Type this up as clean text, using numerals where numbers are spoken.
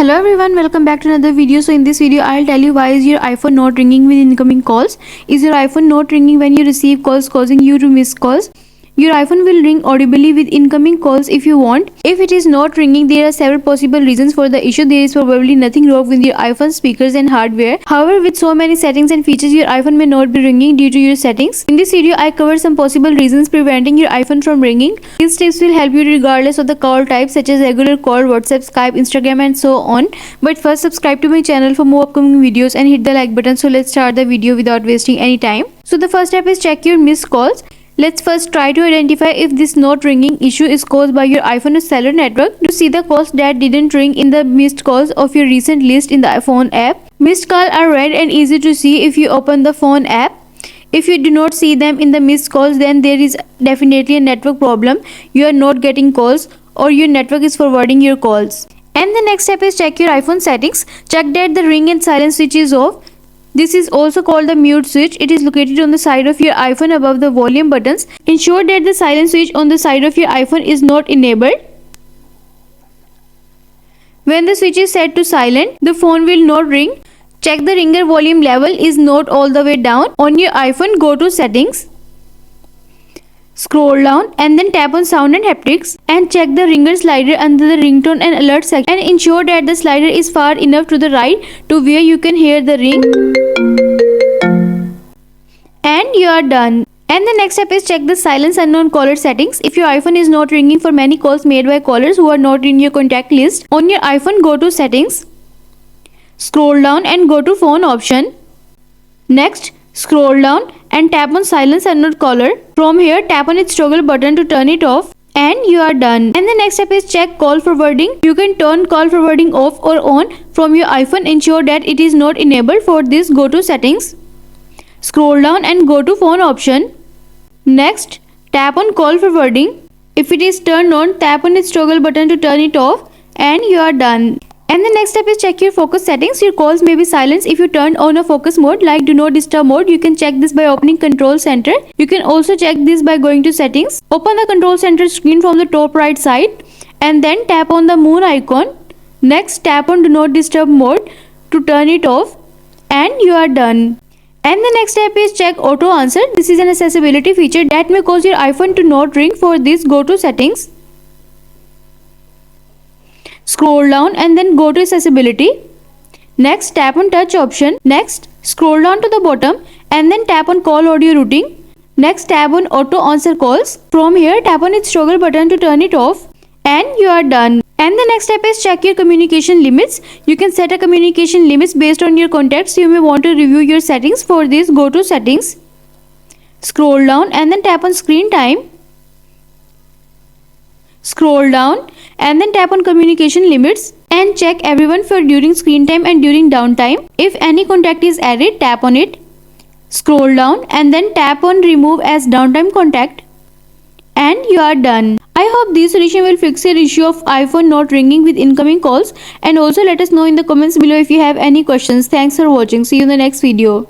Hello everyone, welcome back to another video. So in this video I'll tell you why is your iPhone not ringing with incoming calls. Is your iPhone not ringing when you receive calls, causing you to miss calls? Your iPhone will ring audibly with incoming calls if you want. If it is not ringing, there are several possible reasons for the issue. There is probably nothing wrong with your iPhone speakers and hardware. However, with so many settings and features, your iPhone may not be ringing due to your settings. In this video, I cover some possible reasons preventing your iPhone from ringing. These tips will help you regardless of the call type, such as regular call, WhatsApp, Skype, Instagram and so on. But first, subscribe to my channel for more upcoming videos and hit the like button. So let's start the video without wasting any time. So the first step is check your missed calls. Let's first try to identify if this not ringing issue is caused by your iPhone or cellular network. To see the calls that didn't ring in the missed calls of your recent list in the iPhone app. Missed calls are red and easy to see if you open the phone app. If you do not see them in the missed calls, then there is definitely a network problem. You are not getting calls or your network is forwarding your calls. And the next step is check your iPhone settings. Check that the ring and silence switch is off. This is also called the mute switch. It is located on the side of your iPhone above the volume buttons. Ensure that the silent switch on the side of your iPhone is not enabled. When the switch is set to silent, the phone will not ring. Check the ringer volume level is not all the way down. On your iPhone, go to settings. Scroll down and then tap on sound and haptics and check the ringer slider under the ringtone and alert section and ensure that the slider is far enough to the right to where you can hear the ring. And you are done. And the next step is check the silence unknown caller settings. If your iPhone is not ringing for many calls made by callers who are not in your contact list, on your iPhone go to settings. Scroll down and go to phone option. Next, scroll down and tap on silence unknown caller. From here, tap on its toggle button to turn it off and you are done. And the next step is check call forwarding. You can turn call forwarding off or on from your iPhone. Ensure that it is not enabled. For this, go to settings. Scroll down and go to phone option. Next, tap on call forwarding. If it is turned on, tap on its toggle button to turn it off and you are done. And the next step is check your focus settings. Your calls may be silenced if you turn on a focus mode like do not disturb mode. You can check this by opening control center. You can also check this by going to settings. Open the control center screen from the top right side and then tap on the moon icon. Next, tap on do not disturb mode to turn it off and you are done. And the next step is check auto answer. This is an accessibility feature that may cause your iPhone to not ring. For this, go to settings. Scroll down and then go to accessibility. Next, tap on touch option. Next, scroll down to the bottom and then tap on call audio routing. Next, tap on auto answer calls. From here, tap on its toggle button to turn it off and you are done. And the next step is check your communication limits. You can set a communication limits based on your contacts. You may want to review your settings. For this, go to settings. Scroll down and then tap on screen time. Scroll down and then tap on communication limits and check everyone for during screen time and during downtime. If any contact is added, tap on it. Scroll down and then tap on remove as downtime contact and you are done. I hope this solution will fix your issue of iPhone not ringing with incoming calls, and also let us know in the comments below if you have any questions. Thanks for watching. See you in the next video.